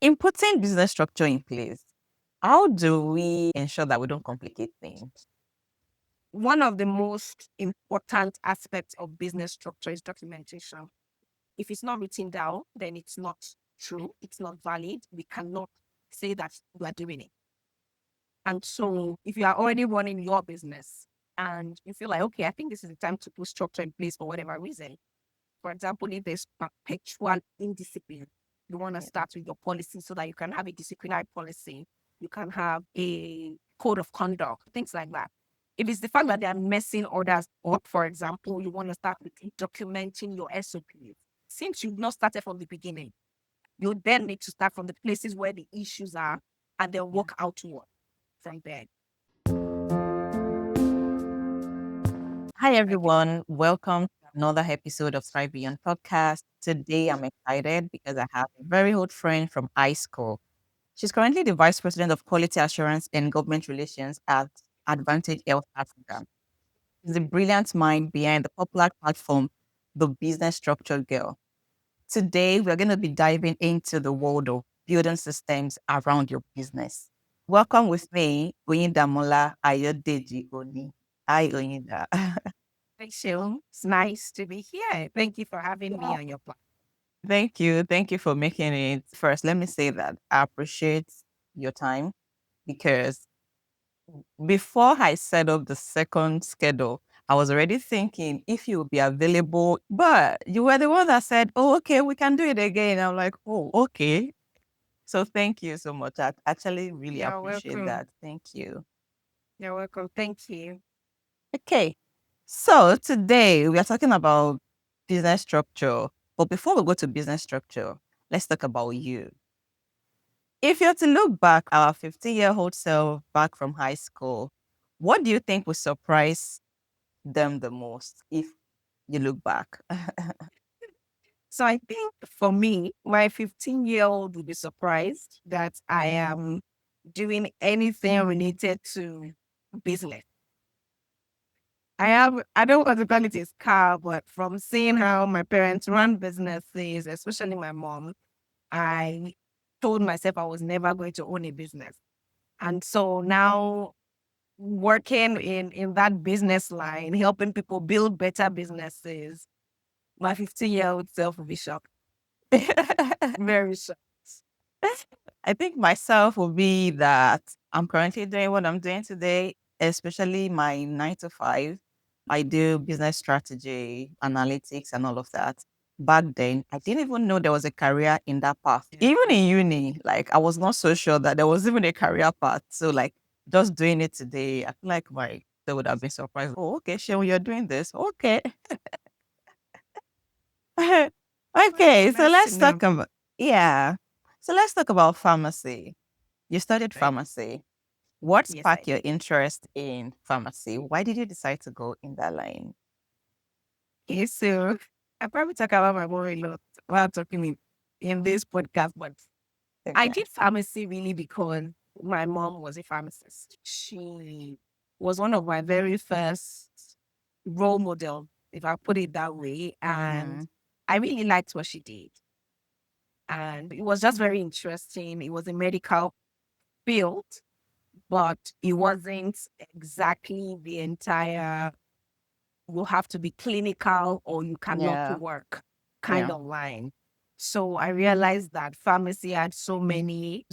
In putting business structure in place, how do we ensure that we don't complicate things? One of the most important aspects of business structure is documentation. If it's not written down, then it's not true, it's not valid. We cannot say that we are doing it. And so, if you are already running your business and you feel like, okay, I think this is the time to put structure in place for whatever reason. For example, if there's perpetual indiscipline, you want to Yeah. start with your policy so that you can have a disciplinary policy. You can have a code of conduct, things like that. If it's the fact that they are messing others up, for example, you want to start with documenting your SOPs. Since you've not started from the beginning, you then need to start from the places where the issues are and then Yeah. work outward from there. Hi, Okay. everyone. Welcome to another episode of Thrive Beyond podcast. Today, I'm excited because I have a very old friend from high school. She's currently the Vice President of Quality Assurance and Government Relations at Advantage Health Africa. She's the brilliant mind behind the popular platform, The Business Structure Girl. Today, we're going to be diving into the world of building systems around your business. Welcome with me, Oyindamola Ayodeji-Oni. Hi, Oyinda. Thanks, Sheila. It's nice to be here. Thank you for having me on your platform. Thank you. Thank you for making it. First, let me say that I appreciate your time because before I set up the second schedule, I was already thinking if you would be available, but you were the one that said, "Oh, okay, we can do it again." I'm like, "Oh, okay." So thank you so much. I actually really You're appreciate welcome. that. Thank you. You're welcome. Thank you. Okay. So today we are talking about business structure. But before we go to business structure, let's talk about you. If you're to look back our 15-year-old self back from high school, what do you think would surprise them the most if you look back? So I think for me, my 15-year-old will be surprised that I am doing anything related to business. I don't want to call it a scar, but from seeing how my parents run businesses, especially my mom, I told myself I was never going to own a business. And so now working in that business line, helping people build better businesses, my 15-year-old self will be shocked. Very shocked. I think myself will be that I'm currently doing what I'm doing today, especially my 9 to 5. I do business strategy, analytics, and all of that. Back then, I didn't even know there was a career in that path. Even in uni, like I was not so sure that there was even a career path. So, like, just doing it today, I feel like they would have been surprised. Oh, okay, Sharon, you're doing this. Okay. Well, Okay, so nice to let's know. talk about, yeah. So let's talk about pharmacy. You studied Right. pharmacy. What Yes, I sparked your did. interest in pharmacy? Why did you decide to go in that line? Okay, so I probably talk about my mom a lot while talking in this podcast, but I Okay. did pharmacy really because my mom was a pharmacist. She was one of my very first role model, if I put it that way. And Mm-hmm. I really liked what she did. And it was just very interesting. It was a medical field, but it wasn't exactly the entire, you have to be clinical or you cannot Yeah. work kind Yeah. of line. So I realized that pharmacy had so many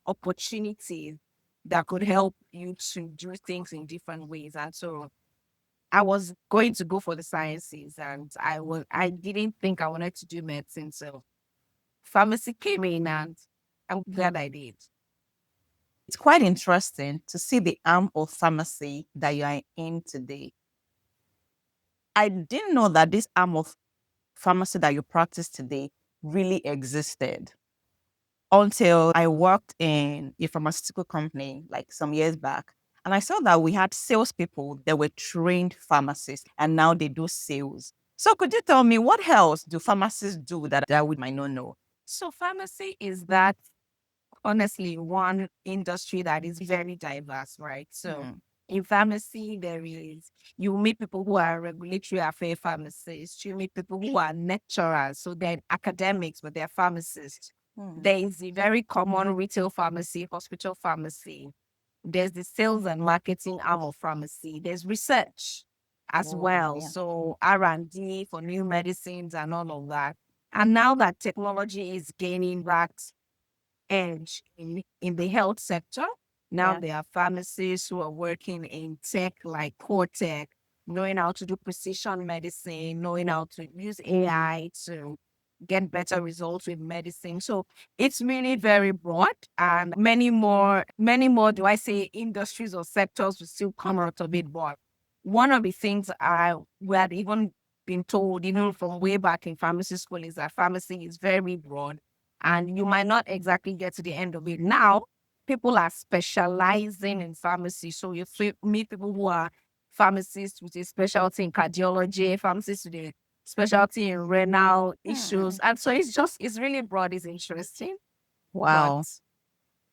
opportunities that could help you to do things in different ways. And so I was going to go for the sciences and I didn't think I wanted to do medicine. So pharmacy came in and I'm glad I did. It's quite interesting to see the arm of pharmacy that you are in today. I didn't know that this arm of pharmacy that you practice today really existed until I worked in a pharmaceutical company like some years back. And I saw that we had salespeople that were trained pharmacists and now they do sales. So could you tell me what else do pharmacists do that we might not know? So pharmacy is that honestly one industry that is very diverse, right? So Hmm. in pharmacy, there is you meet people who are regulatory affair pharmacists, you meet people who are lecturers, so they're academics, but they're pharmacists. Hmm. There is the very common retail pharmacy, hospital pharmacy. There's the sales and marketing arm of pharmacy. There's research as Oh, well. yeah. So R&D for new medicines and all of that. And now that technology is gaining that edge in the health sector, now Yeah. there are pharmacists who are working in tech like core tech, knowing how to do precision medicine, knowing how to use AI to get better results with medicine. So it's really very broad, and many more, do I say, industries or sectors will still come out of it. But one of the things we had even been told, from way back in pharmacy school, is that pharmacy is very broad and you might not exactly get to the end of it. Now, people are specializing in pharmacy. So meet people who are pharmacists with a specialty in cardiology, pharmacists with a specialty in renal issues. Hmm. And so it's really broad, it's interesting. But Wow.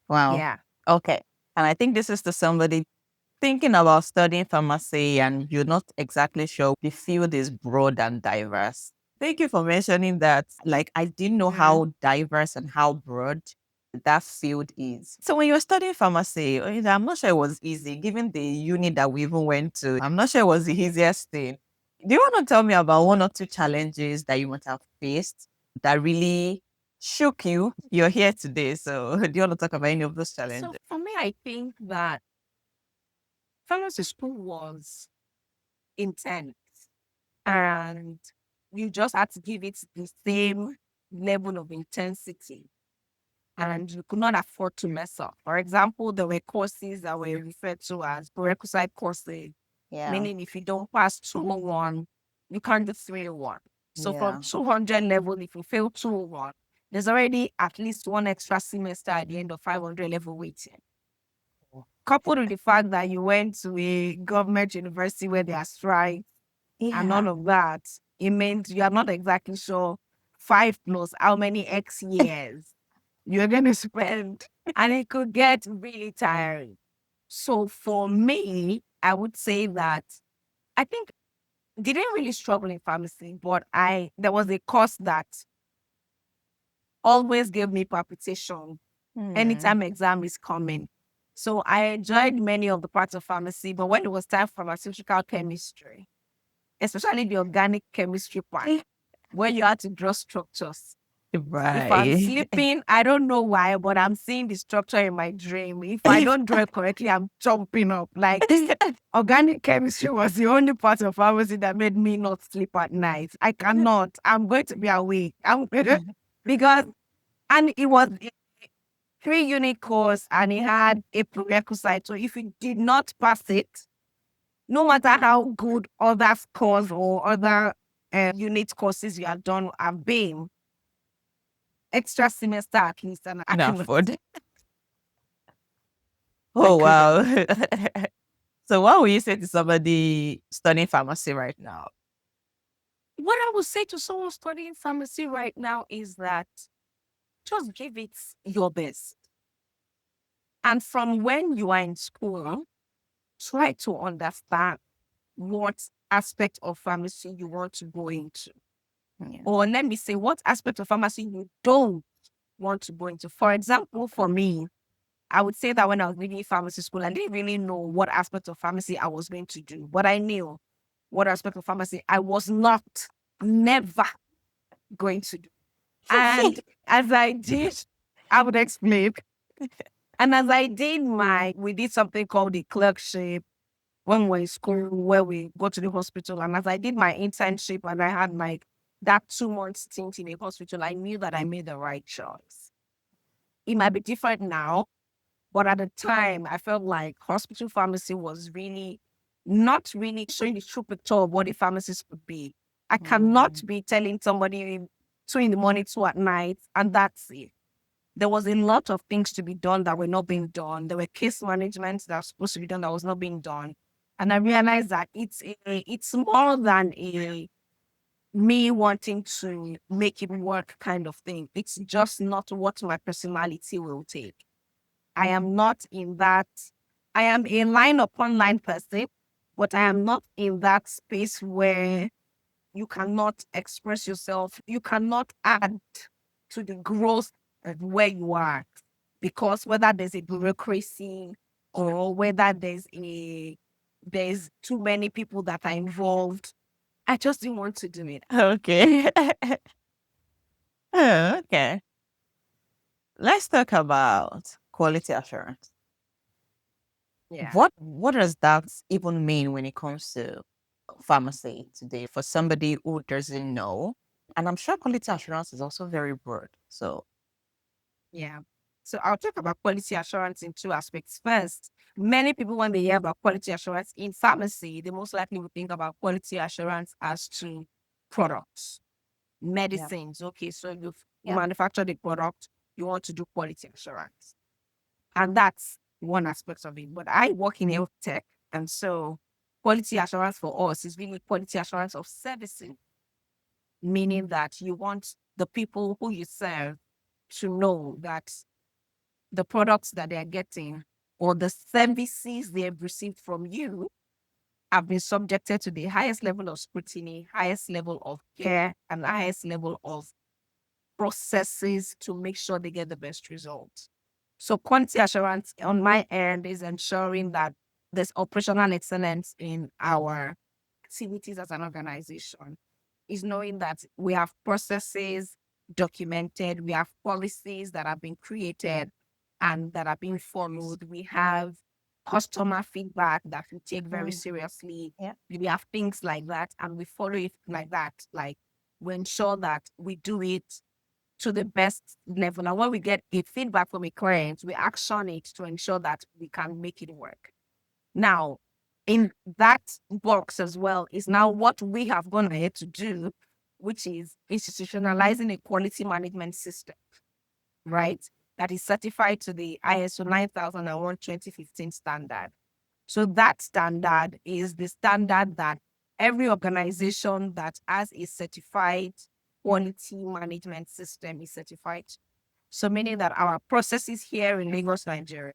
Wow. yeah. Okay. And I think this is to somebody thinking about studying pharmacy and you're not exactly sure the field is broad and diverse. Thank you for mentioning that. Like, I didn't know Mm. how diverse and how broad that field is. So, when you were studying pharmacy, I'm not sure it was easy, given the uni that we even went to. I'm not sure it was the easiest thing. Do you want to tell me about one or two challenges that you might have faced that really shook you? You're here today. So, do you want to talk about any of those So challenges? for me, I think that pharmacy school was intense and you just had to give it the same level of intensity and you could not afford to mess up. For example, there were courses that were referred to as prerequisite courses, Yeah. meaning if you don't pass 201, you can't do 301. So from Yeah. 200 level, if you fail 201, there's already at least one extra semester at the end of 500 level waiting. Coupled with the fact that you went to a government university where there are strikes and Yeah. all of that, it means you are not exactly sure 5 plus how many X years you're going to spend, and it could get really tiring. So for me, I would say that I think didn't really struggle in pharmacy, but there was a course that always gave me palpitation Hmm. anytime exam is coming. So I enjoyed many of the parts of pharmacy, but when it was time for pharmaceutical chemistry, especially the organic chemistry part, where you had to draw structures. If I'm Right. sleeping, I don't know why, but I'm seeing the structure in my dream. If I don't draw it correctly, I'm jumping up. Like organic chemistry was the only part of pharmacy that made me not sleep at night. I cannot. I'm going to be awake. Because and it was a 3 unit course and it had a prerequisite. So if you did not pass it, no matter how good other scores or other unit courses you have done have been, extra semester at least, and I Can couldn't. afford. I Oh wow. couldn't. So what would you say to somebody studying pharmacy right now? What I would say to someone studying pharmacy right now is that just give it your best. And from when you are in school, try to understand what aspect of pharmacy you want to go into. Yeah. Or let me say, what aspect of pharmacy you don't want to go into. For example, for me, I would say that when I was leaving pharmacy school, I didn't really know what aspect of pharmacy I was going to do, but I knew what aspect of pharmacy I was not, never going to do. And as I did, I would explain. And as I did we did something called the clerkship when we were in school, where we go to the hospital. And as I did my internship and I had that 2 month stint in a hospital, I knew that I made the right choice. It might be different now, but at the time, I felt like hospital pharmacy was really not really showing the true picture of what a pharmacist could be. I cannot Mm. be telling somebody 2 in the morning, 2 at night, and that's it. There was a lot of things to be done that were not being done. There were case management that was supposed to be done that was not being done. And I realized that it's more than a me wanting to make it work kind of thing. It's just not what my personality will take. I am not in that. I am a line upon line person, but I am not in that space where you cannot express yourself. You cannot add to the growth where you are, because whether there's a bureaucracy or whether there's too many people that are involved, I just didn't want to do it. Okay. Oh, okay. Let's talk about quality assurance. Yeah. What does that even mean when it comes to pharmacy today for somebody who doesn't know? And I'm sure quality assurance is also very broad. So Yeah. So I'll talk about quality assurance in two aspects. First, many people, when they hear about quality assurance in pharmacy, they most likely will think about quality assurance as to products, yeah. medicines. Okay, so you've Yeah. manufactured a product, you want to do quality assurance. And that's one aspect of it. But I work in health tech. And so quality assurance for us is really quality assurance of servicing, meaning that you want the people who you serve to know that the products that they're getting or the services they have received from you have been subjected to the highest level of scrutiny, highest level of care, and the highest level of processes to make sure they get the best results. So quality assurance on my end is ensuring that there's operational excellence in our activities as an organization, is knowing that we have processes documented, we have policies that have been created and that are being followed. We have customer feedback that we take very seriously. Yeah. We have things like that, and we follow it like that. Like we ensure that we do it to the best level. And when we get a feedback from a client, we action it to ensure that we can make it work. Now, in that box as well is now what we have gone ahead to do, which is institutionalizing a quality management system, right? That is certified to the ISO 9001 2015 standard. So that standard is the standard that every organization that has a certified quality management system is certified. So meaning that our processes here in Lagos, Nigeria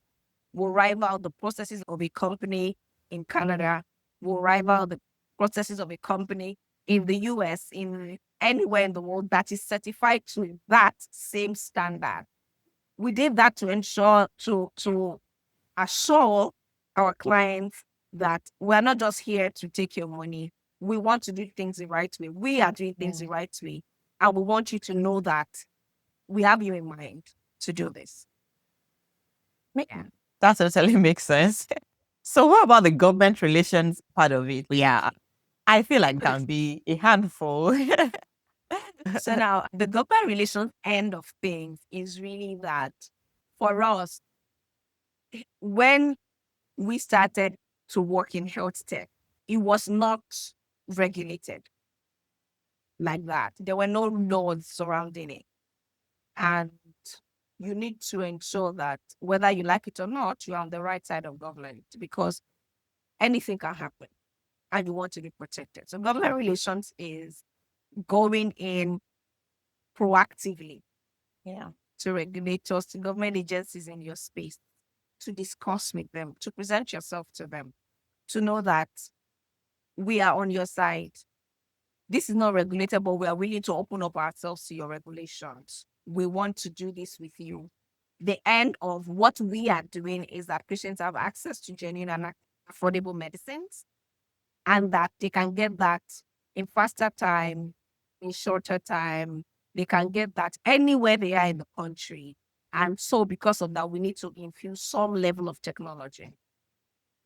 will rival the processes of a company in Canada, will rival the processes of a company in the US, in anywhere in the world that is certified to that same standard. We did that to ensure to assure our clients that we're not just here to take your money. We want to do things the right way. We are doing things the right way. And we want you to know that we have you in mind to do this. Yeah. That totally makes sense. So what about the government relations part of it? Yeah. I feel like can be a handful. So now the government relations end of things is really that for us, when we started to work in health tech, it was not regulated like that. There were no laws surrounding it. And you need to ensure that whether you like it or not, you're on the right side of government because anything can happen and you want to be protected. So government relations is going in proactively Yeah. to regulators, to government agencies in your space, to discuss with them, to present yourself to them, to know that we are on your side. This is not regulated, but we are willing to open up ourselves to your regulations. We want to do this with you. The end of what we are doing is that patients have access to genuine and affordable medicines and that they can get that in faster time, in shorter time. They can get that anywhere they are in the country. And so, because of that, we need to infuse some level of technology.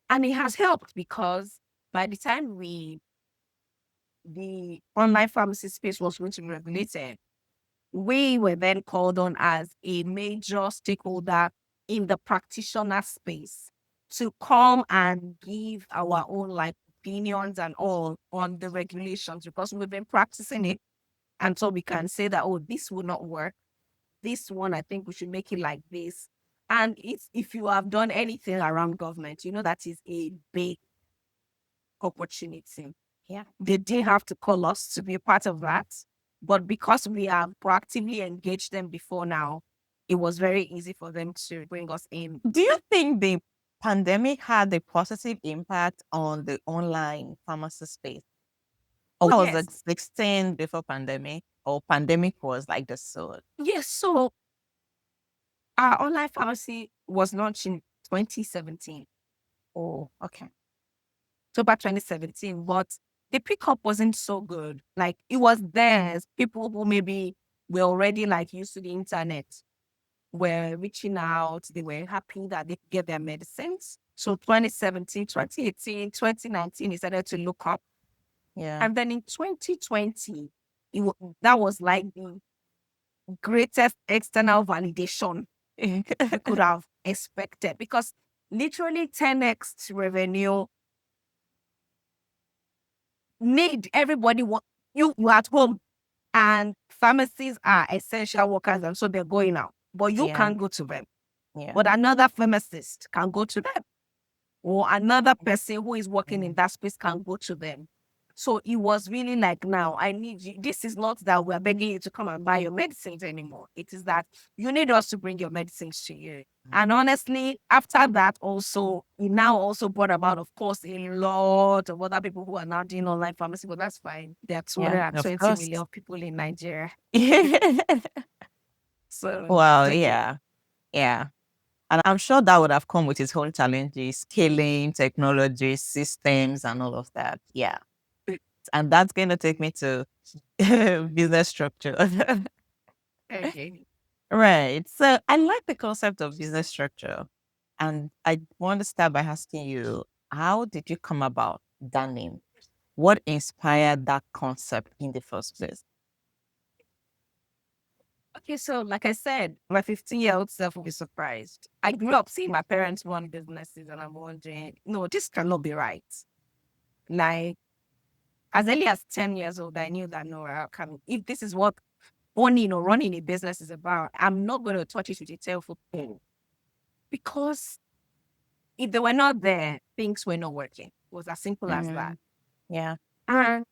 And it has helped because by the time the online pharmacy space was going to be regulated, we were then called on as a major stakeholder in the practitioner space to come and give our own like opinions and all on the regulations because we've been practicing it. And so we can say that, oh, this will not work. This one, I think we should make it like this. And it's if you have done anything around government, you know that is a big opportunity. Yeah. They didn't have to call us to be a part of that. But because we have proactively engaged them before now, it was very easy for them to bring us in. Do you think the pandemic had a positive impact on the online pharmacy space? Or was Yes. it 16 before pandemic? Or pandemic was like the sword? Yes. So Our online pharmacy was launched in 2017, Oh, okay. October 2017, but the pickup wasn't so good. Like it was there. People who maybe were already like used to the internet were reaching out. They were happy that they could get their medicines. So 2017, 2018, 2019, he started to look up. Yeah. And then in 2020, that was like the greatest external validation we could have expected because literally 10x revenue made everybody want you were at home and pharmacies are essential workers and so they're going out. But you Yeah. can't go to them. Yeah. But another pharmacist can go to them. Or another person who is working in that space can go to them. So it was really like, now I need you. This is not that we're begging you to come and buy your medicines anymore. It is that you need us to bring your medicines to you. And honestly, after that, also, it now also brought about, of course, a lot of other people who are now doing online pharmacy, but that's fine. There are Yeah. Of 220 course. million people in Nigeria. So Wow. it's okay. Yeah. Yeah. And I'm sure that would have come with its own challenges, scaling, technology, systems, and all of that. Yeah. And that's going to take me to business structure. Okay. Right. So I like the concept of business structure. And I want to start by asking you, how did you come about that name? What inspired that concept in the first place? Okay, so like I said, my 15-year-old self will be surprised. I grew up seeing my parents run businesses, and I'm wondering, no, this cannot be right. Like, as early as 10 years old, I knew that no, if this is what owning or running a business is about, I'm not going to touch it with a 10-foot pole. Because if they were not there, things were not working. It was as simple as that. Mhm. Yeah. And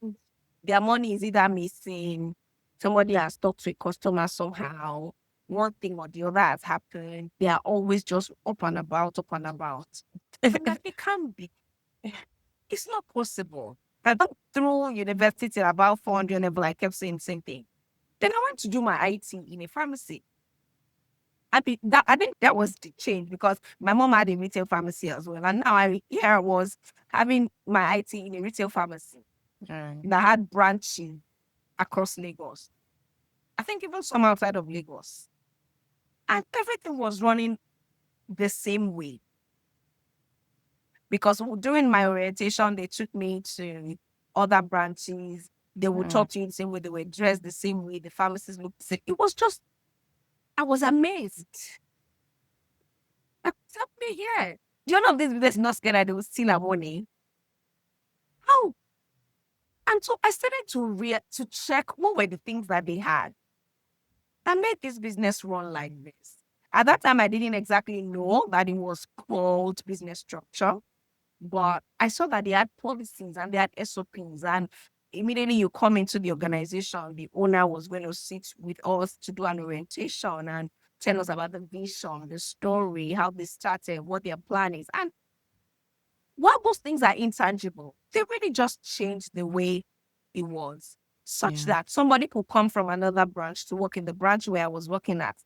their money is either missing, somebody has talked to a customer somehow, one thing or the other has happened. They are always just up and about, up and about. I'm like, it can't be. It's not possible. I got through university at about 400 level. I kept saying the same thing. Then I went to do my IT in a pharmacy. I think that was the change because my mom had a retail pharmacy as well. And now here I was having my IT in a retail pharmacy Mm. that had branches across Lagos. I think even some outside of Lagos. And everything was running the same way. Because during my orientation, they took me to other branches. They would Mm. talk to you the same way, they were dressed the same way, the pharmacists looked the same. It was just, I was amazed. Like, tell me here. Do you know of this business not scared that they will steal our money? How? And so I started to check what were the things that they had that made this business run like this. At that time, I didn't exactly know that it was called business structure, but I saw that they had policies and they had SOPs. And immediately you come into the organization, the owner was going to sit with us to do an orientation and tell us about the vision, the story, how they started, what their plan is. And while those things are intangible, they really just changed the way it was, such Yeah. that somebody could come from another branch to work in the branch where I was working at.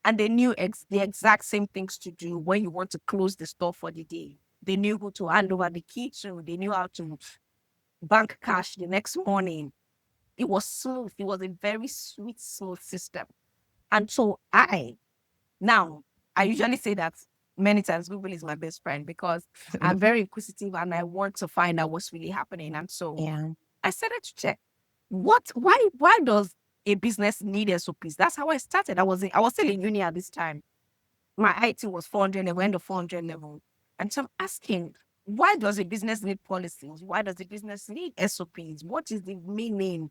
And they knew the exact same things to do when you want to close the store for the day. They knew who to hand over the key to. They knew how to bank cash the next morning. It was smooth. It was a very sweet, smooth system. And so now, I usually say that many times Google is my best friend because I'm very inquisitive and I want to find out what's really happening. And so Yeah. I started to check why does a business need SOPs? That's how I started. I was still in uni at this time. My IT was 400 level, end of 400 level. And so I'm asking, why does a business need policies? Why does a business need SOPs? What is the meaning?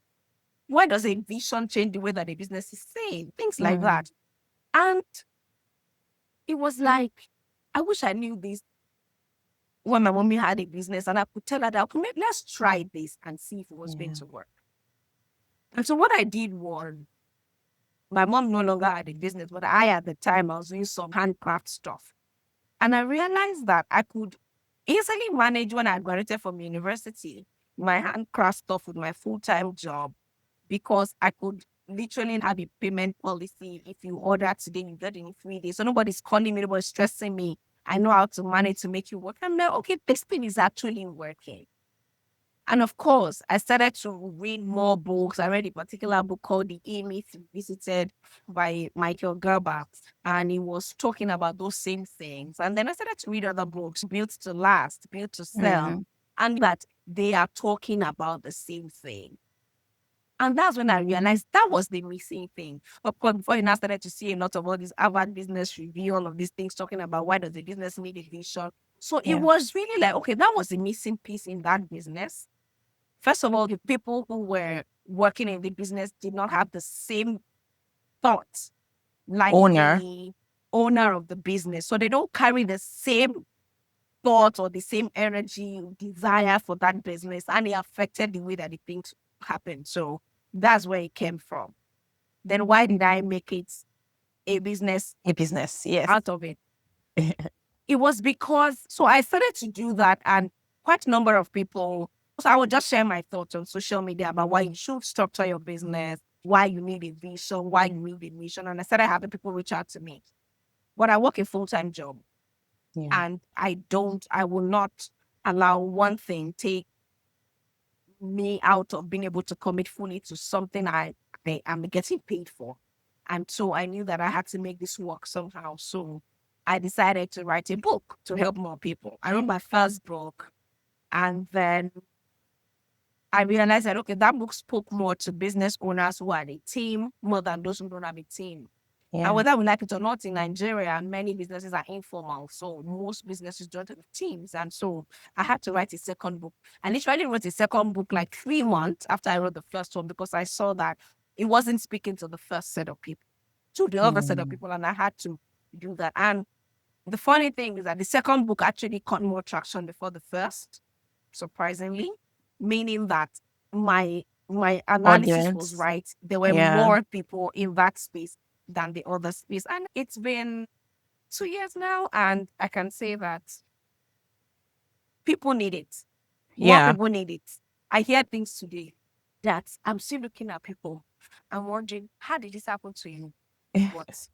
Why does a vision change the way that a business is saying? Things like Mm. that. And it was like, I wish I knew this when my mommy had a business and I could tell her that, okay, let's try this and see if it was going Yeah. to work. And so what I did was, my mom no longer had a business, but I, at the time, I was doing some handcraft stuff. And I realized that I could easily manage when I graduated from university, my handcraft stuff with my full-time job because I could literally have a payment policy. If you order today, you get it in 3 days. So nobody's calling me, nobody's stressing me. I know how to manage to make you work. I'm like, okay, this thing is actually working. And of course, I started to read more books. I read a particular book called The E-Myth Visited by Michael Gerber, and he was talking about those same things. And then I started to read other books, Built to Last, Built to Sell, Mm. and that they are talking about the same thing. And that's when I realized that was the missing thing. Of course, before you now started to see a lot of all these Harvard Business Review, all of these things talking about why does the business need a vision. So it Yeah. was really like, okay, that was the missing piece in that business. First of all, the people who were working in the business did not have the same thoughts like Owner. the owner of the business. So they don't carry the same thought or the same energy, desire for that business, and it affected the way that the things happened. So that's where it came from. Then why did I make it a business A business. Yes. out of it? It was because, so I started to do that, and quite a number of people, so I would just share my thoughts on social media about why you should structure your business, why you need a vision, why you need a mission. And I started having people reach out to me. But I work a full-time job, Yeah. and I will not allow one thing take me out of being able to commit fully to something I am getting paid for. And so I knew that I had to make this work somehow. So I decided to write a book to help more people. I wrote my first book, and then I realized that, okay, that book spoke more to business owners who are a team more than those who don't have a team. And Yeah. whether we like it or not, in Nigeria, many businesses are informal. So most businesses don't have teams. And so I had to write a second book. I literally wrote a second book like 3 months after I wrote the first one because I saw that it wasn't speaking to the first set of people, to the other set of Mm. people. And I had to do that. And the funny thing is that the second book actually caught more traction before the first, surprisingly, meaning that my analysis was Audience. right. There were Yeah. more people in that space than the other space. And it's been 2 years now, and I can say that people need it. More Yeah. people need it. I hear things today that I'm still looking at people. I'm wondering, how did this happen to you? What?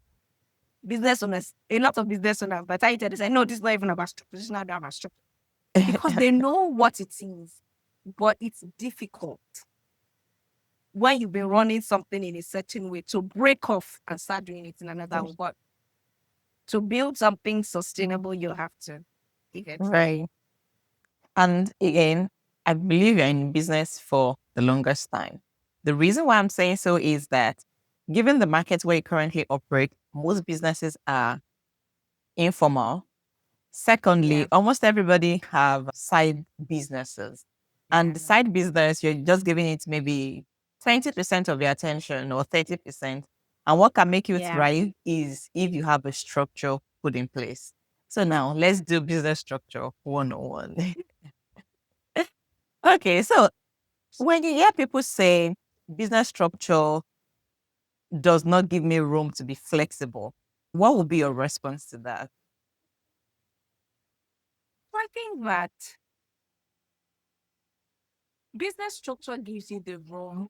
Business owners, a lot of business owners, but I tell you, say, no, this is not even about structure. This is not about structure. Because they know what it is, but it's difficult when you've been running something in a certain way to break off and start doing it in another way. But to build something sustainable, you have to eventually. Right. And again, I believe you're in business for the longest time. The reason why I'm saying so is that given the market where you currently operate, most businesses are informal. Secondly, Yeah. almost everybody have side businesses. And Yeah. the side business, you're just giving it maybe 20% of your attention or 30%. And what can make you Yeah. thrive is if you have a structure put in place. So now let's do business structure 101. Okay, so when you hear people say business structure does not give me room to be flexible, what would be your response to that? I think that business structure gives you the room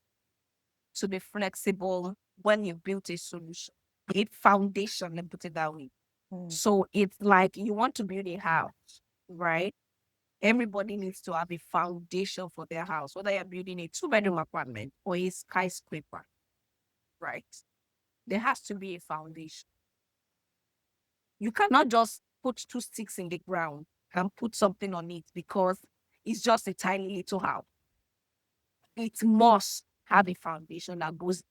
to be flexible when you build a solution, a foundation, let me put it that way. Mm. So it's like you want to build a house, right? Everybody needs to have a foundation for their house, whether you're building a two-bedroom apartment or a skyscraper, right? There has to be a foundation. You cannot just put two sticks in the ground and put something on it because it's just a tiny little house. It must have a foundation that goes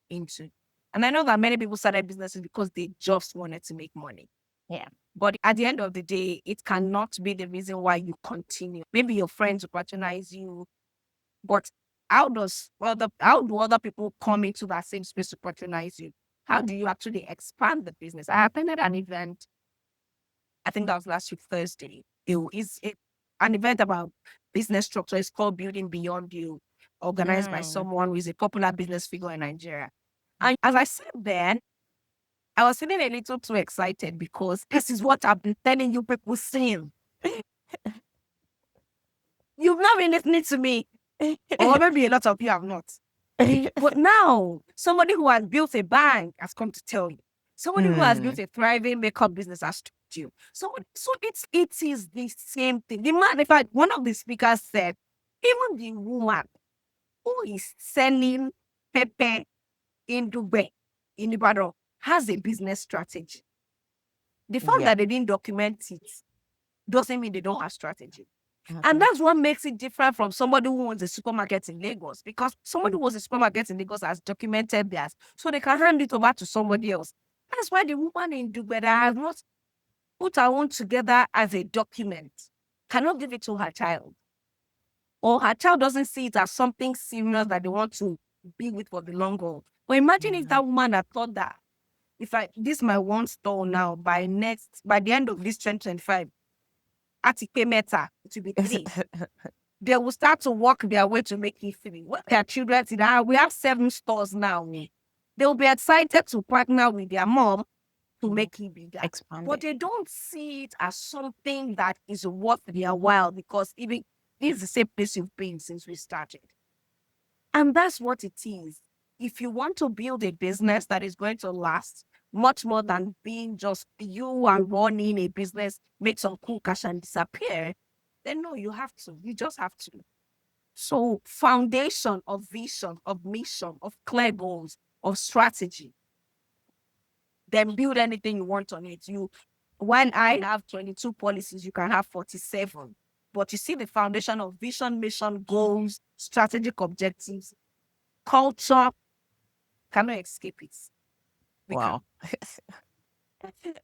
into. And I know that many people started businesses because they just wanted to make money. Yeah. But at the end of the day, it cannot be the reason why you continue. Maybe your friends will patronize you, but how do other people come into that same space to patronize you? How do you actually expand the business? I attended an event, I think that was last week, Thursday. An event about business structure. It's called Building Beyond You, organized by Mm. someone who is a popular business figure in Nigeria. And as I said there, I was feeling a little too excited because this is what I've been telling you people saying. You've not been listening to me, or maybe a lot of you have not. But now, somebody who has built a bank has come to tell you. Somebody who has built Mm, a thriving makeup business has told you. So it is the same thing. The man, in fact, one of the speakers said, even the woman who is selling pepper in Dubai, in Ibadan, has a business strategy. The fact yeah. that they didn't document it doesn't mean they don't have strategy. And Okay. that's what makes it different from somebody who owns a supermarket in Lagos, because somebody who owns a supermarket in Lagos has documented theirs, so they can hand it over to somebody else. That's why the woman in Dubai that has not put her own together as a document cannot give it to her child, or her child doesn't see it as something serious that they want to be with for the long haul. But imagine if Mm. that woman had thought that, if I this my one store now, by the end of this 2025, at pay meta, it will be three. They will start to work their way to make it three. What their children see that we have 7 stores now. They will be excited to partner with their mom to make it bigger. But Expanded. they don't see it as something that is worth their while, because even this is the same place you've been since we started. And that's what it is. If you want to build a business that is going to last much more than being just you and running a business, make some cool cash and disappear, then no, you have to. You just have to. So, foundation of vision, of mission, of clear goals, of strategy, then build anything you want on it. When I have 22 policies, you can have 47. But you see the foundation of vision, mission, goals, strategic objectives, culture, cannot escape it. We can. Wow.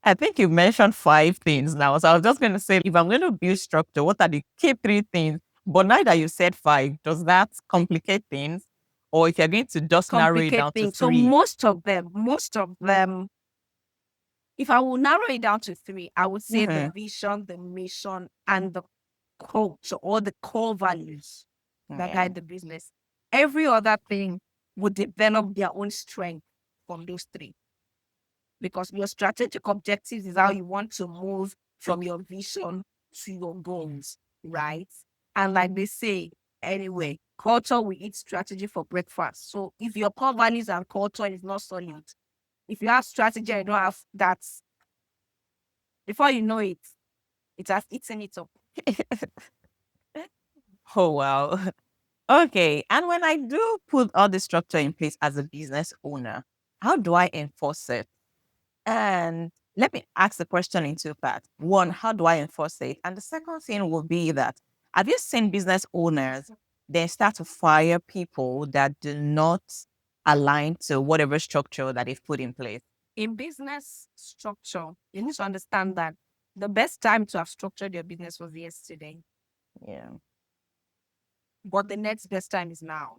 I think you mentioned 5 things now. So I was just going to say, if I'm going to build structure, what are the key 3 things? But now that you said 5, does that complicate things? Or if you're going to just narrow it Complicate down to things. So 3? most of them, if I will narrow it down to 3, I would say the Mm-hmm. vision, the mission, and the culture, or the core values that Yeah. guide the business. Every other thing would develop their own strength from those 3. Because your strategic objectives is how you want to move from your vision to your goals, right? And like they say, anyway, culture will eat strategy for breakfast. So if your core values and culture is not solid, if you have strategy and you don't have that, before you know it, it has eaten it up. Oh, wow. Okay. And when I do put all the structure in place as a business owner, how do I enforce it? And let me ask the question in 2 parts. One, how do I enforce it? And the second thing will be that, have you seen business owners then start to fire people that do not align to whatever structure that they've put in place? In business structure, you need to understand that the best time to have structured your business was yesterday, Yeah. but the next best time is now.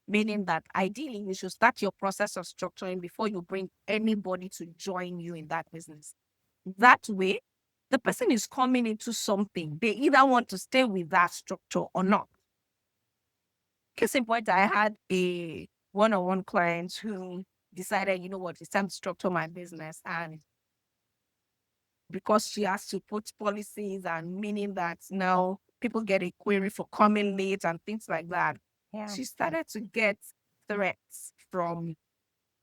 Meaning that ideally you should start your process of structuring before you bring anybody to join you in that business. That way, the person is coming into something. They either want to stay with that structure or not. Case in point, I had a one-on-one client who decided, you know what, it's time to structure my business. And because she has to put policies, and meaning that now people get a query for coming late and things like that, Yeah. she started to get threats from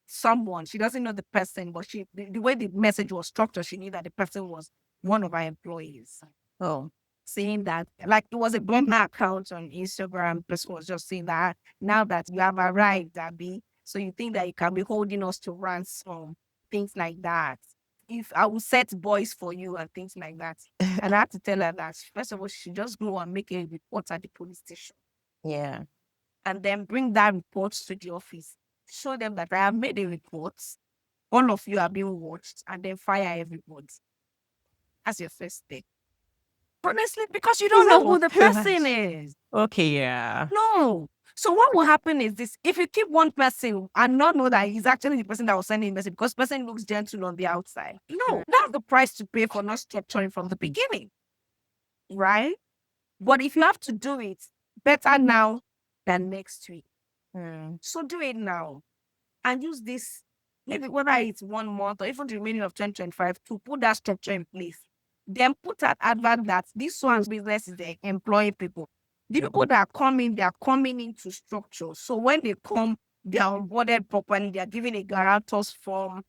someone. She doesn't know the person, but the way the message was structured, she knew that the person was one of our employees. Oh, Saying that, like, it was a burner account on Instagram. Person was just saying that now that you have arrived, Abby, so you think that you can be holding us to ransom, things like that. If I will set boys for you and things like that. And I had to tell her that, first of all, she should just go and make a report at the police station, yeah. and then bring that report to the office. Show them that I have made a report. All of you are being watched, and then fire everybody. That's your first step. Honestly, because you don't know Oh, who the person gosh. is. Okay, yeah. No. So what will happen is this: if you keep one person and not know that he's actually the person that was sending the message, because person looks gentle on the outside. No, that's the price to pay for not structuring from the beginning, right? But if you have to do it, better now than next week. Mm. So do it now and use this, maybe whether it's 1 month or even the remaining of 2025, to put that structure in place. Then put that advert that this one's business is employing people. The people that are coming, they are coming into structure. So when they come, they are onboarded properly, they are given a guarantor's form,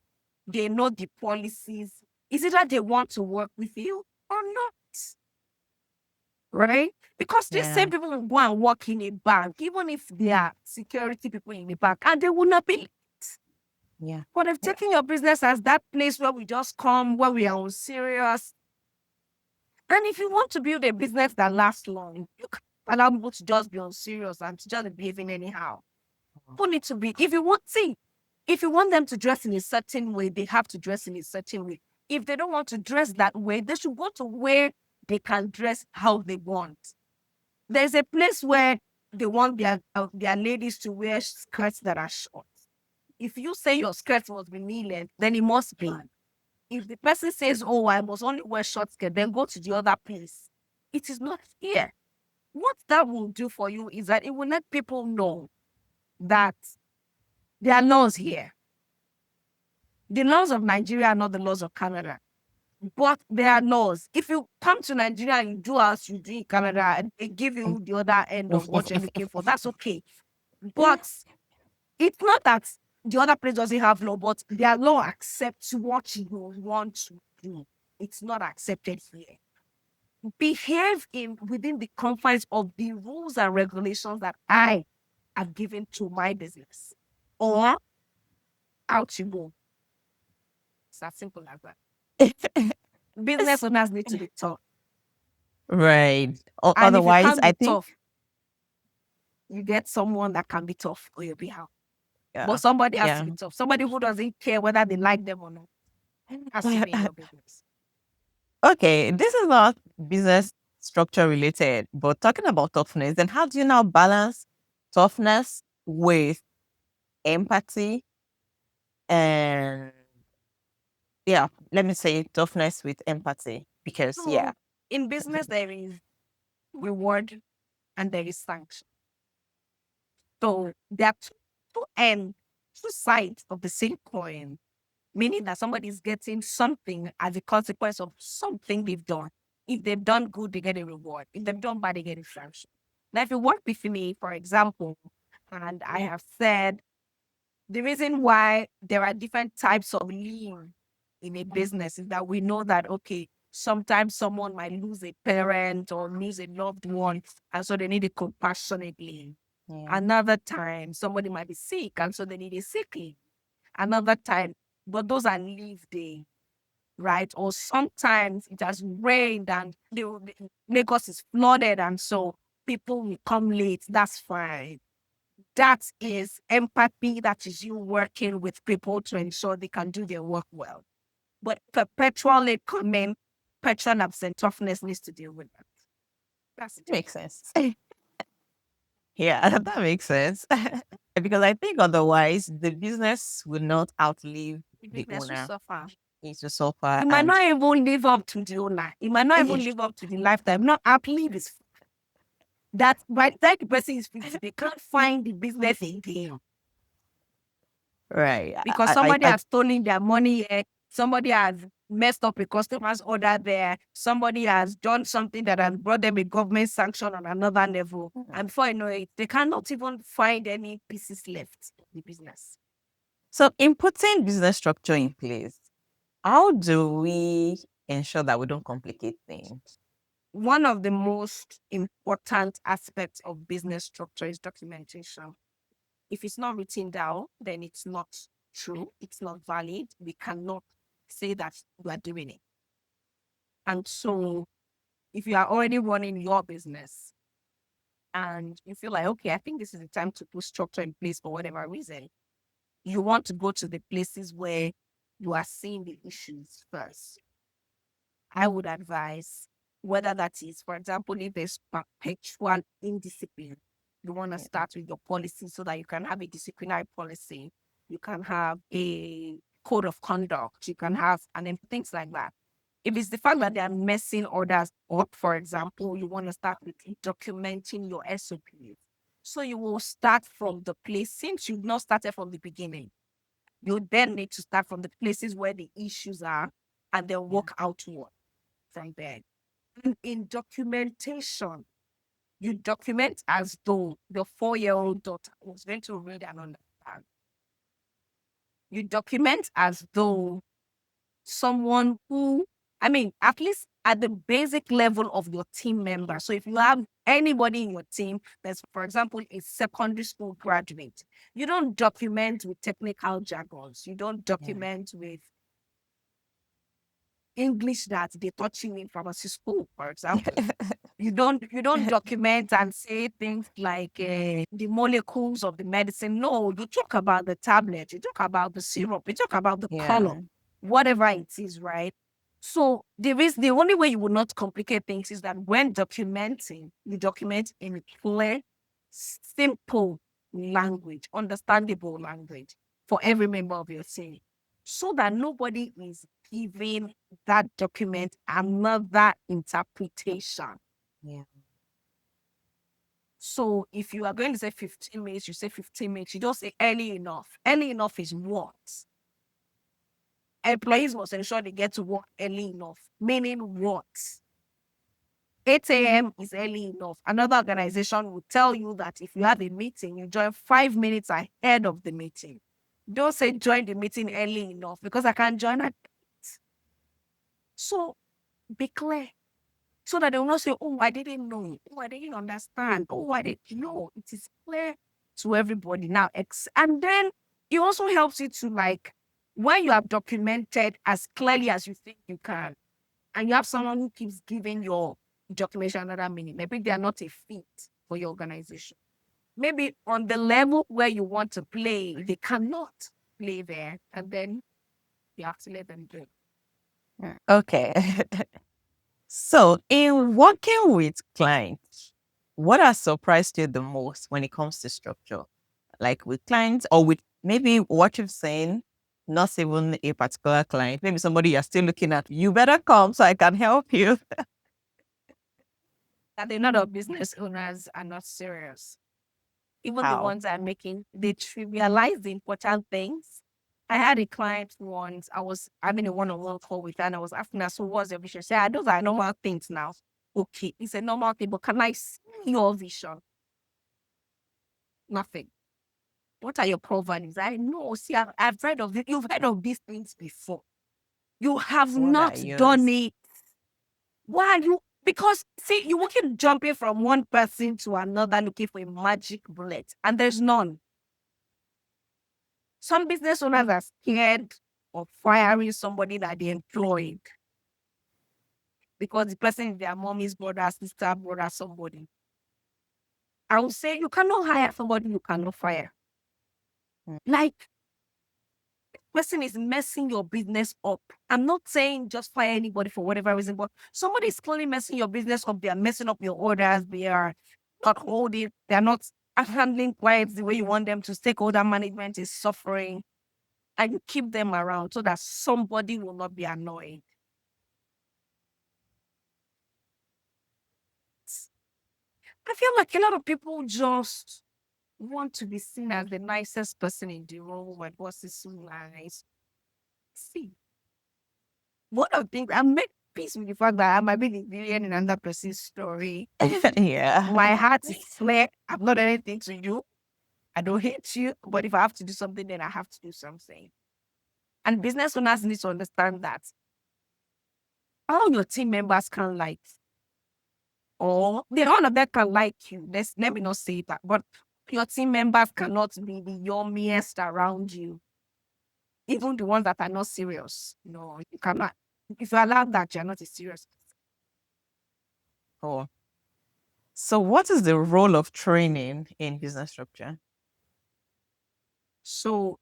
they know the policies. Is it that they want to work with you or not? Right? Because these Yeah. same people will go and work in a bank, even if they are security people in the bank, and they will not be. Yeah. But if Yeah. taking your business as that place where we just come, where we are on serious, and if you want to build a business that lasts long, you can't allow people to just be on serious and to just be behaving anyhow. People need to be, if you want them to dress in a certain way, they have to dress in a certain way. If they don't want to dress that way, they should go to where they can dress how they want. There's a place where they want their ladies to wear skirts that are short. If you say your skirt must be knee length, then it must be. If the person says, "Oh, I must only wear short skirt," then go to the other place. It is not here. What that will do for you is that it will let people know that there are laws here. The laws of Nigeria are not the laws of Canada, but there are laws. If you come to Nigeria and you do as you do in Canada and they give you the other end of what you're looking for, that's okay. But it's not that the other place doesn't have law, but their law accepts what you want to do. It's not accepted here. Behave within the confines of the rules and regulations that I have given to my business, or out you go. It's as simple as that. Business owners need to be tough. Right. And if you Otherwise, can't I be think, tough, you get someone that can be tough on your behalf. yeah. But somebody has to Yeah. be tough. Somebody who doesn't care whether they like them or not has to be in your business. Okay, this is not business structure related, but talking about toughness, then how do you now balance toughness with empathy and, yeah, let me say toughness with empathy because, yeah, So in business, there is reward and there is sanction. So there are two ends, two sides of the same coin, meaning that somebody is getting something as a consequence of something they've done. If they've done good, they get a reward. If they've done bad, they get a sanction. Now, if you work with me, for example, and I have said the reason why there are different types of lean in a business is that we know that, okay, sometimes someone might lose a parent or lose a loved one, and so they need a compassionate lean. yeah, Another time, somebody might be sick, and so they need a sick leave. Another time, but those are leave day, right? Or sometimes it has rained and Lagos is flooded, and so people will come late. That's fine. That is empathy. That is you working with people to ensure they can do their work well. But perpetually coming, petrol absent toughness needs to deal with that. That's it. makes sense. Yeah, that makes sense. Because I think otherwise the business will not outlive The the business will owner. suffer. It's to suffer You might and not even live up to the owner. You might not even live up to the lifetime. Not happily is that by the time the person is finished, they can't find the business again right. because somebody has stolen their money. Somebody has messed up a customer's order there. Somebody has done something that has brought them a government sanction on another level. And before you know it, they cannot even find any pieces left in the business. So in putting business structure in place, how do we ensure that we don't complicate things? One of the most important aspects of business structure is documentation. If it's not written down, then it's not true. It's not valid. We cannot say that we are doing it. And so, if you are already running your business and you feel like, okay, I think this is the time to put structure in place for whatever reason, you want to go to the places where you are seeing the issues first. I would advise whether that is, for example, if there's perpetual indiscipline, you want to Yeah. start with your policy so that you can have a disciplinary policy. You can have a code of conduct. You can have, and then things like that. If it's the fact that they are messing orders up, for example, you want to start with documenting your SOPs. So you will start from the place, since you've not started from the beginning, you then need to start from the places where the issues are and then Yeah. work outward from there. And in documentation, You document as though your 4-year-old daughter was going to read and understand. You document as though someone who, I mean, at least at the basic level of your team member. So if you have anybody in your team that's, for example, a secondary school graduate, you don't document with technical jargons. You don't Yeah. document with English that they taught you in pharmacy school, for example. You don't document and say things like the molecules of the medicine. No, you talk about the tablet, you talk about the syrup, you talk about the color, Yeah. whatever it is, right? So the only way you will not complicate things is that when documenting, you document in clear, simple language, understandable language for every member of your team, so that nobody is giving that document another interpretation. Yeah. So if you are going to say 15 minutes, you say 15 minutes. You don't say early enough. Early enough is what? Employees must ensure they get to work early enough. Meaning what? 8 a.m. is early enough. Another organization will tell you that if you have a meeting, you join 5 minutes ahead of the meeting. Don't say join the meeting early enough because I can't join at 8. So be clear so that they will not say, oh, I didn't know. Oh, I didn't understand. Oh, I didn't know. It is clear to everybody now. And then it also helps you to, like, when you have documented as clearly as you think you can, and you have someone who keeps giving your documentation another meaning, maybe they are not a fit for your organization. Maybe on the level where you want to play, they cannot play there. And then you have to let them do it. Mm. Okay. So, in working with clients, what has surprised you the most when it comes to structure? Like with clients, or with maybe what you've seen, not even a particular client, maybe somebody you're still looking at, you better come so I can help you. That a lot of business owners are not serious. Even the How? ones that are making, they trivialize the important things. I had a client once, I was having a one-on-one call with her, and I was asking her, so what's your vision? She said, "Ah, those are normal things now." Okay, it's a normal thing, but can I see your vision? Nothing. What are your core values? I know. See, I've heard of it. You've heard of these things before. You have What are not done yours? it. Why are you? Because see, you will keep jumping from one person to another looking for a magic bullet, and there's none. Some business owners are scared of firing somebody that they employed because the person is their mommy's brother, sister, brother, somebody. I would say you cannot hire somebody you cannot fire. Mm. Like, person is messing your business up. I'm not saying just fire anybody for whatever reason, but somebody is clearly messing your business up. They are messing up your orders. They are not holding. They are not handling clients the way you want them to. Stakeholder management is suffering, and you keep them around so that somebody will not be annoyed. I feel like a lot of people just want to be seen as the nicest person in the room. My boss is so nice. See, one of the things I make peace with the fact that I might be the villain in another person's story. Yeah. My heart is clear. I've not done anything to you. I don't hate you. But if I have to do something, then I have to do something. And business owners need to understand that all your team members can like, or the all of them can like you. Let me not say that, but your team members cannot be the yummiest around you. Even the ones that are not serious. No, you cannot. If you allow that, you're not a serious. Cool. So, what is the role of training in business structure? So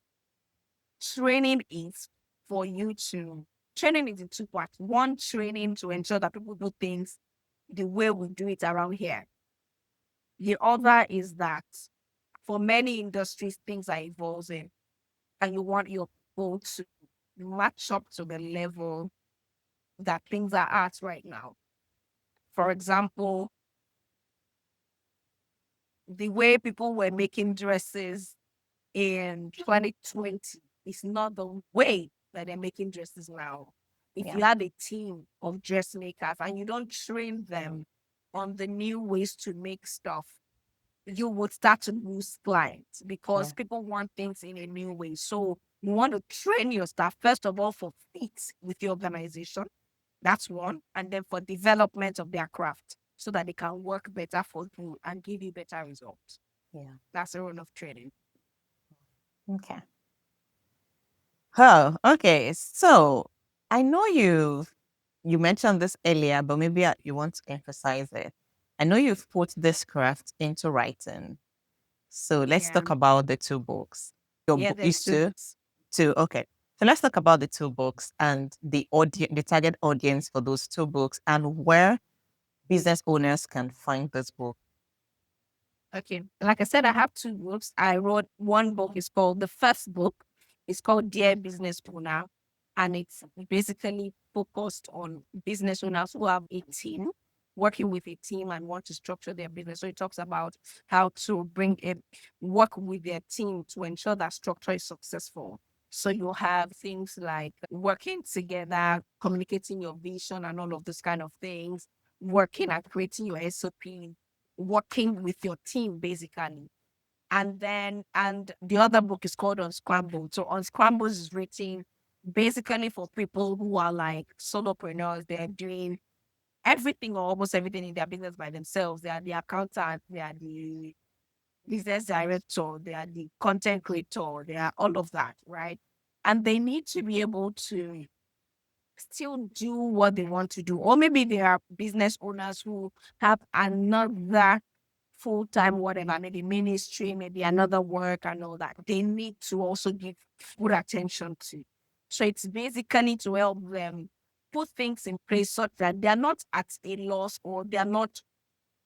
training is for you to training is in two parts. One, training to ensure that people do things the way we do it around here. The other is that for many industries, things are evolving and you want your people to match up to the level that things are at right now. For example, the way people were making dresses in 2020 is not the way that they're making dresses now. If Yeah. you have a team of dressmakers and you don't train them on the new ways to make stuff, you would start to lose clients Yeah. because people want things in a new way. So you want to train your staff, first of all, for fit with your organization. That's one. And then for development of their craft so that they can work better for you and give you better results. Yeah. That's the role of training. Okay. Oh, okay. So I know you mentioned this earlier, but maybe you want to emphasize it. I know you've put this craft into writing. So let's Yeah. talk about the two books. Your Yeah, book there's is two books. two. Okay. So let's talk about the two books and the target audience for those two books and where business owners can find this book. Okay. Like I said, I have two books. I wrote one book is called the first book is called Dear Business Owner. And it's basically focused on business owners who have a team, working with a team and want to structure their business. So it talks about how to work with their team to ensure that structure is successful. So you have things like working together, communicating your vision and all of those kind of things, working at creating your SOP, working with your team basically. And the other book is called Unscrambled. So Unscrambled is written basically for people who are like solopreneurs. They're doing everything or almost everything in their business by themselves. They are the accountant, they are the business director, they are the content creator, they are all of that, right? And they need to be able to still do what they want to do. Or maybe they are business owners who have another full time, whatever, maybe ministry, maybe another work and all that. They need to also give full attention to. So it's basically to help them put things in place so that they're not at a loss or they're not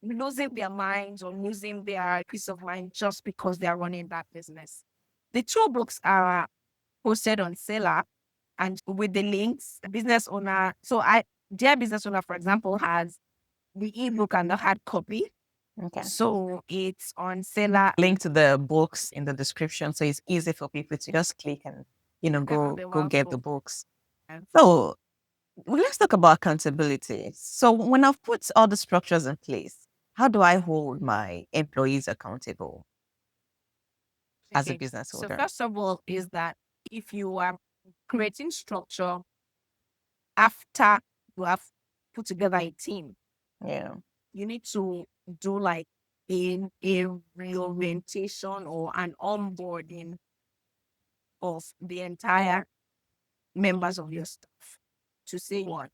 losing their minds or losing their peace of mind just because they're running that business. The two books are posted on Seller and with the links, business owner. Dear Business Owner, for example, has the ebook and the hard copy. Okay. So it's on Seller. Link to the books in the description so it's easy for people to just click and The go one get the book. books. And So let's talk about accountability. So when I've put all the structures in place, how do I hold my employees accountable as a okay. business So owner? first of all, is that if you are creating structure after you have put together a team, Yeah. you need to do like a reorientation or an onboarding of the entire members of your staff to say what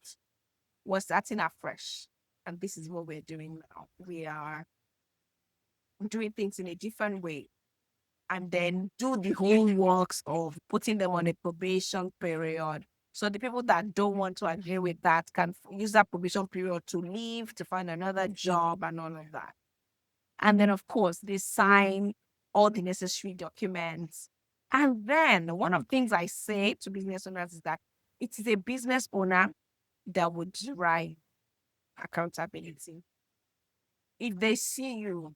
we're starting afresh. And this is what we're doing now. We are doing things in a different way. And then do the whole works of putting them on a probation period. So the people that don't want to agree with that can use that probation period to leave, to find another job and all of that. And then, of course, they sign all the necessary documents. And then one of the things I say to business owners is that it is a business owner that would drive accountability. If they see you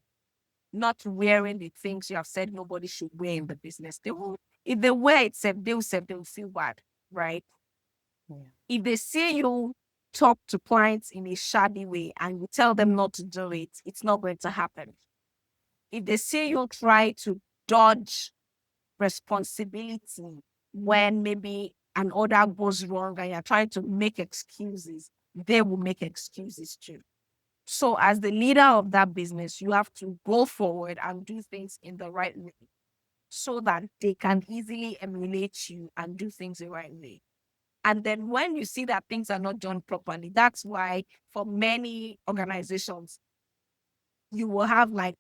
not wearing the things you have said nobody should wear in the business, they will, if they wear it, they will feel bad, right? Yeah. If they see you talk to clients in a shabby way and you tell them not to do it, it's not going to happen. If they see you try to dodge responsibility when maybe an order goes wrong and you're trying to make excuses, they will make excuses too. So, as the leader of that business, you have to go forward and do things in the right way so that they can easily emulate you and do things the right way. And then when you see that things are not done properly, that's why for many organizations, you will have like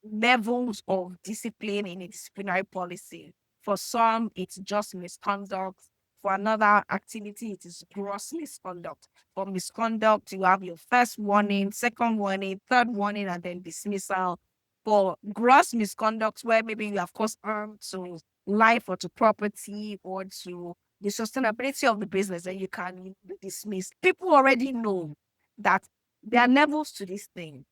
levels of discipline in a disciplinary policy. For some, it's just misconduct. For another activity, it is gross misconduct. For misconduct, you have your first warning, second warning, third warning, and then dismissal. For gross misconduct, where maybe you have caused harm to life or to property or to the sustainability of the business, then you can be dismissed. People already know that there are levels to this thing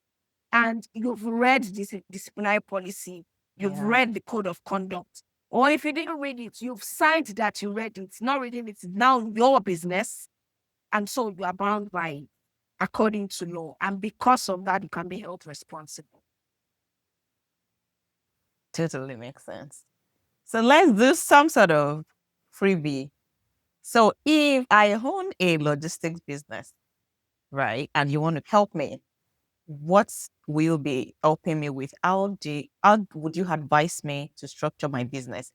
and you've read this disciplinary policy, you've Yeah. read the code of conduct, or if you didn't read it, you've signed that you read it. Not reading it is now your business, and so you are bound by it. according to law. And because of that, you can be held responsible. Totally makes sense. So let's do some sort of freebie. So if I own a logistics business, right, and you want to help me, what will you be helping me with? How would you advise me to structure my business?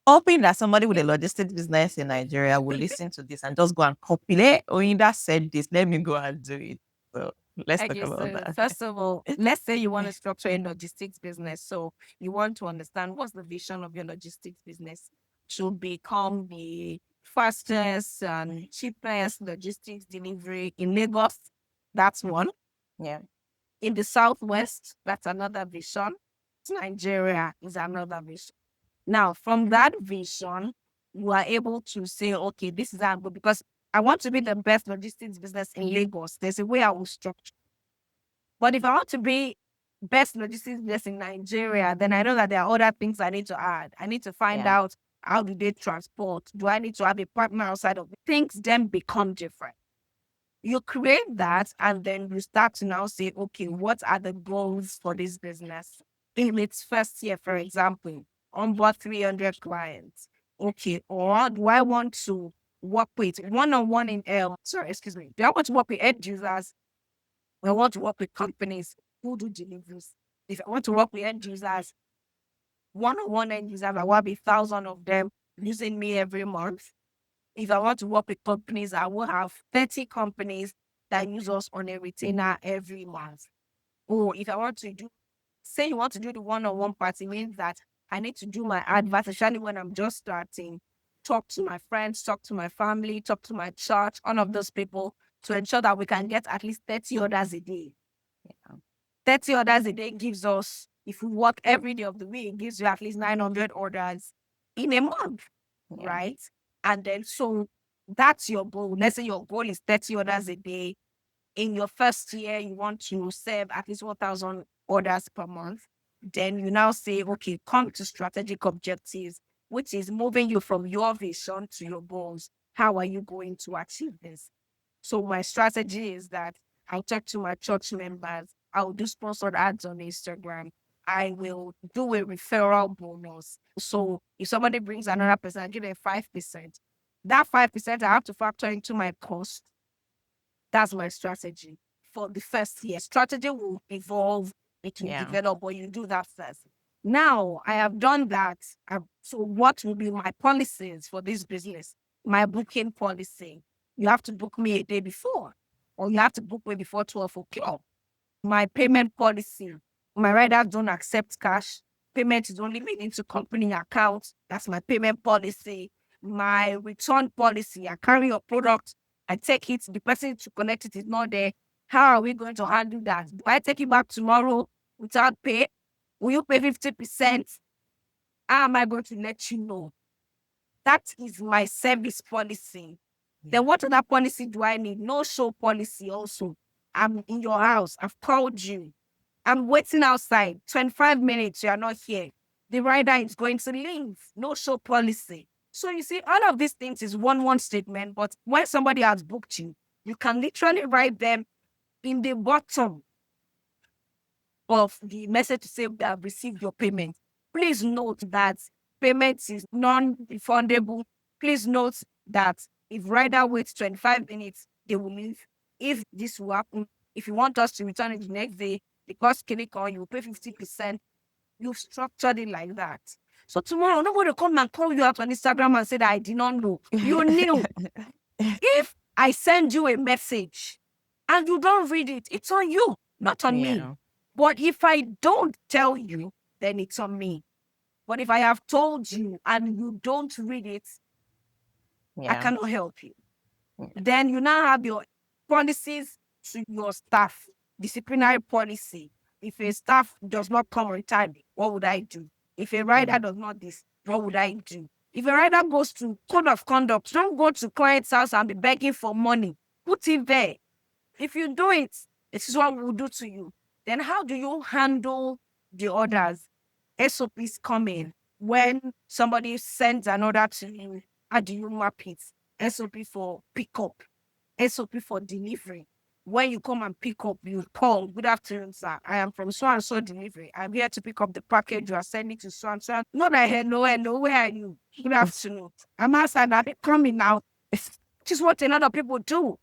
Hoping that somebody with a logistics business in Nigeria will listen to this and just go and copy. Oyinda said this. Let me go and do it. So let's talk Okay, about so that. first of all, let's say you want to structure a logistics business. So you want to understand what's the vision of your logistics business to become the fastest and cheapest logistics delivery in Lagos. That's one. Yeah, In the Southwest, that's another vision. Nigeria is another vision. Now, from that vision, you are able to say, okay, this is how I'm going because I want to be the best logistics business in Lagos. There's a way I will structure. But if I want to be best logistics business in Nigeria, then I know that there are other things I need to add. I need to find yeah, out how do they transport? Do I need to have a partner outside of it? Things then become different. You create that and then you start to now say, okay, what are the goals for this business? In its first year, for example, onboard 300 clients. Okay, or do I want to work with one-on-one in sorry, excuse me. Do I want to work with end users? I want to work with companies who do deliveries. If I want to work with end users, one-on-one end users, I want to be 1,000 of them using me every month. If I want to work with companies, I will have 30 companies that use us on a retainer every month. Or if I want to do, say you want to do the one-on-one party, means that I need to do my advert, especially when I'm just starting, talk to my friends, talk to my family, talk to my church, all of those people to ensure that we can get at least 30 orders a day. yeah, 30 orders a day gives us, if we work every day of the week, it gives you at least 900 orders in a month, yeah, right? And then, so that's your goal. Let's say your goal is 30 orders a day. In your first year, you want to serve at least 1,000 orders per month. Then you now say, okay, come to strategic objectives, which is moving you from your vision to your goals. How are you going to achieve this? So my strategy is that I'll talk to my church members. I'll do sponsored ads on Instagram. I will do a referral bonus. So if somebody brings another person, I give them 5%. That 5% I have to factor into my cost. That's my strategy for the first year. Strategy will evolve, it will yeah, develop, but you do that first. Now I have done that. So what will be my policies for this business? My booking policy. You have to book me a day before, or you have to book me before 12 o'clock. My payment policy. My riders don't accept cash. Payment is only made into company accounts. That's my payment policy. My return policy. I carry your product. I take it. The person to connect it is not there. How are we going to handle that? Do I take it back tomorrow without pay? Will you pay 50%? How am I going to let you know? That is my service policy. yeah, Then what other policy do I need? No show policy also. I'm in your house. I've called you. I'm waiting outside. 25 minutes, you are not here. The rider is going to leave. No show policy. So you see, all of these things is one statement, but when somebody has booked you, you can literally write them in the bottom of the message to say they have received your payment. Please note that payment is non-refundable. Please note that if rider waits 25 minutes, they will leave. If this will happen, if you want us to return it the next day, the cost clinic on you pay 50%. You've structured it like that. So tomorrow, nobody will come and call you out on Instagram and say that I did not know. You knew. If I send you a message and you don't read it, it's on you, not on me. yeah, But if I don't tell you, then it's on me. But if I have told you and you don't read it, I yeah, cannot help you. Then you now have your policies to your staff, disciplinary policy. If a staff does not come on time, what would I do? If a rider yeah, does not this, what would I do? If a rider goes to code of conduct, don't go to client's house and be begging for money. Put it there. If you do it, this is what we'll do to you. Then how do you handle the orders? SOPs come in. When somebody sends an order to you, how do you map it? SOP for pickup, SOP for delivery. When you come and pick up, you call, good afternoon, sir. I am from so and so delivery. I'm here to pick up the package you are sending to so and so. Not I heard no, no, where are you? Good afternoon. I'm outside, I'll be coming now. Which is what a lot of people do.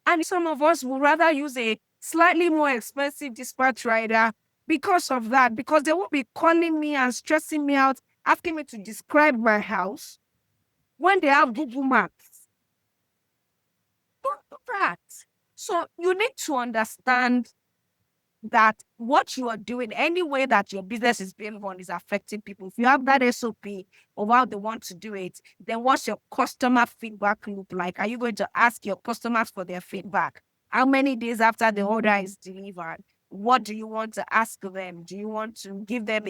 And some of us would rather use a slightly more expensive dispatch rider because of that, because they will be calling me and stressing me out, asking me to describe my house when they have Google Maps. Don't do that. So you need to understand that what you are doing, any way that your business is being run, is affecting people. If you have that SOP of how they want to do it, then what's your customer feedback look like? Are you going to ask your customers for their feedback? How many days after the order is delivered? What do you want to ask them? Do you want to give them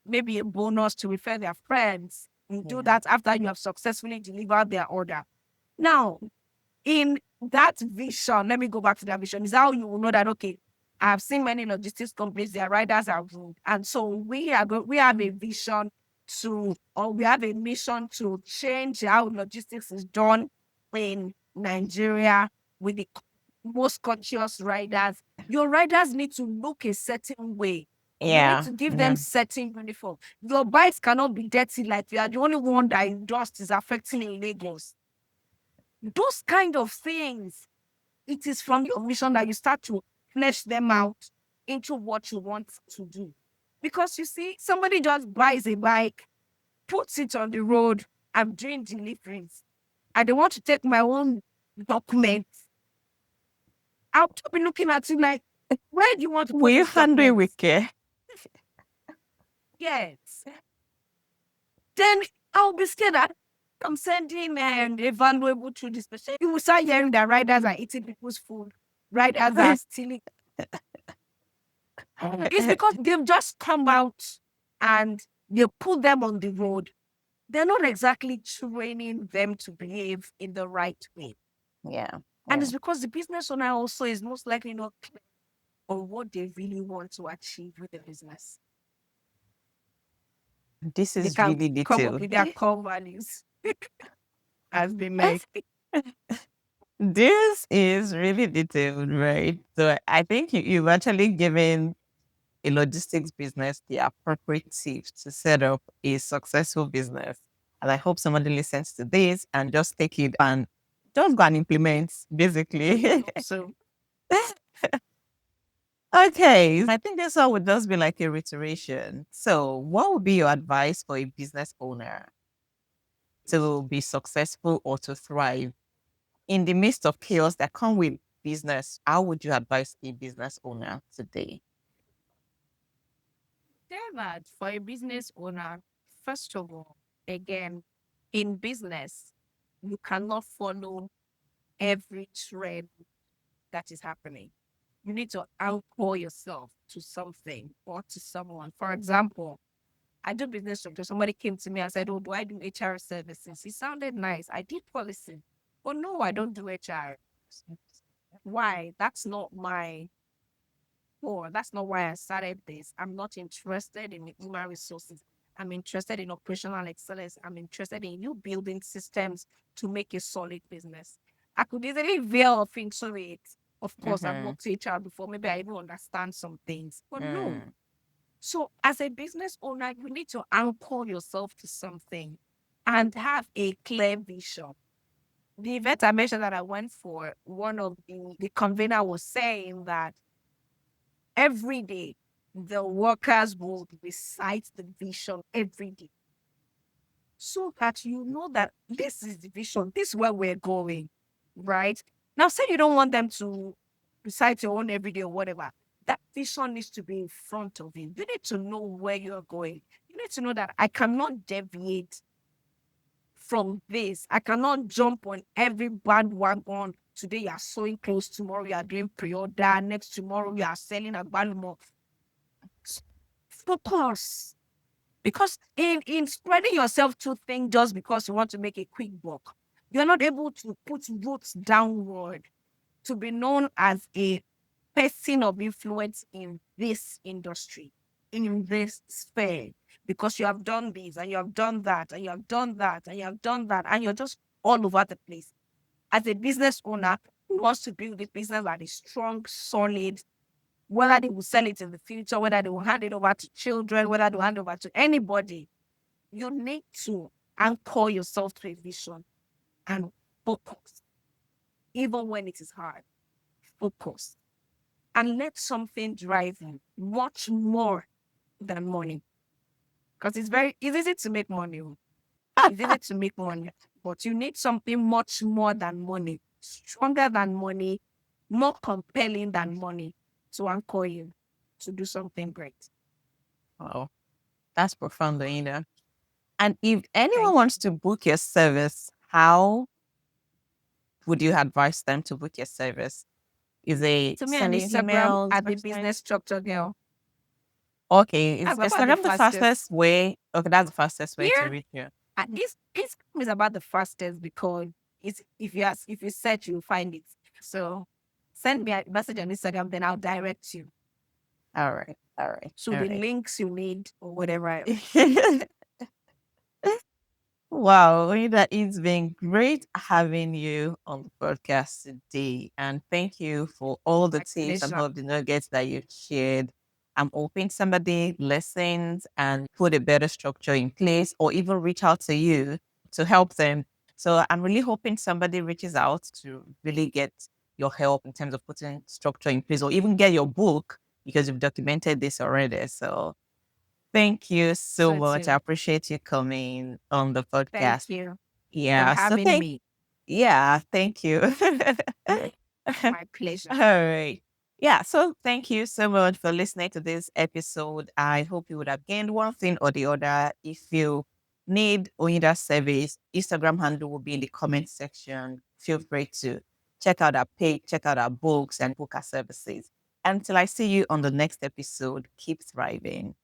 maybe a bonus to refer their friends? You do Yeah. that after you have successfully delivered their order. Now, in that vision, let me go back to that vision, is how you will know that, okay, I've seen many logistics companies, their riders are rude. And so we have a vision or we have a mission to change how logistics is done in Nigeria with the most conscious riders. Your riders need to look a certain way. You need Yeah. to give them Yeah. certain uniform. Your bikes cannot be dirty like you are the only one that dust is affecting in Lagos. Those kind of things, it is from your mission that you start to flesh them out into what you want to do. Because you see, somebody just buys a bike, puts it on the road, I'm doing deliveries, and they want to take my own documents. I'll be looking at you like, where do you want to Will put you these handle it documents? with care? Yes. Then I'll be scared that I'm sending a valuable to this person. You will start hearing that riders are eating people's food, riders are stealing. It's because they've just come out and they put them on the road. They're not exactly training them to behave in the right way. Yeah. And Yeah. it's because the business owner also is most likely not clear on what they really want to achieve with the business. This They is can really come up detailed. with their core values as they make. This is really detailed, right? So I think you've actually given a logistics business the appropriate tips to set up a successful business. And I hope somebody listens to this and just take it and just go and implement, basically. So Okay. I think this one would just be like a reiteration. So, what would be your advice for a business owner to be successful or to thrive in the midst of chaos that come with business? How would you advise a business owner today? tell that for a business owner, first of all, again, in business, you cannot follow every trend that is happening. You need to anchor yourself to something or to someone. For example, I do business structure. Somebody came to me and said, oh, do I do HR services? It sounded nice. I did policy. But no, I don't do HR. Why? That's not my core. That's not why I started this. I'm not interested in human resources. I'm interested in operational excellence. I'm interested in you building systems to make a solid business. I could easily veer off into it. Of course, I've Mm-hmm. worked HR before. Maybe I even understand some things, but no. Mm, So, as a business owner, you need to anchor yourself to something and have a clear vision. The event I mentioned that I went for, one of the convener was saying that every day the workers will recite the vision every day so that you know that this is the vision, this is where we're going, right? Now, say you don't want them to recite your own every day or whatever. That vision needs to be in front of you. You need to know where you're going. You need to know that I cannot deviate from this. I cannot jump on every bandwagon. Today you are sewing clothes, tomorrow you are doing pre-order, next tomorrow you are selling a balloon. Focus. Because in spreading yourself too thin just because you want to make a quick buck, you're not able to put roots downward to be known as a person of influence in this industry, in this sphere, because you have done this and you have done that and you have done that and you have done that and you're just all over the place. As a business owner, wants to build a business that is strong, solid, whether they will sell it in the future, whether they will hand it over to children, whether they will hand over to anybody, you need to anchor yourself to a vision and focus, even when it is hard. Focus and let something drive you much more than money. Because it's easy to make money. It's easy to make money, but you need something much more than money, stronger than money, more compelling than money to anchor you to do something great. Wow, that's profound, Oinda. And if anyone Thank wants to book your service, how would you advise them to book your service? Is you. it To me on sending Instagram emails, at the website? business structure girl. Okay, is That's about the Instagram the fastest. fastest way? Okay, that's the fastest way to Yeah. reach you. And this Instagram is about the fastest because it's if you search, you'll find it. So send me a message on Instagram, then I'll direct you All right, all right, to all the right. links you need or whatever else. Wow, Oida, it's been great having you on the podcast today. And thank you for all the My tips and pleasure. all the nuggets that you shared. I'm hoping somebody listens and put a better structure in place or even reach out to you to help them. So I'm really hoping somebody reaches out to really get your help in terms of putting structure in place or even get your book because you've documented this already. So thank you so So much. I too. appreciate you coming on the Thank podcast. you for Yeah. having me. Thank you. My pleasure. All right. Yeah. So thank you so much for listening to this episode. I hope you would have gained one thing or the other. If you need Oyinda's service, Instagram handle will be in the comment section. Feel free to check out our page, check out our books, and book our services. Until I see you on the next episode, keep thriving.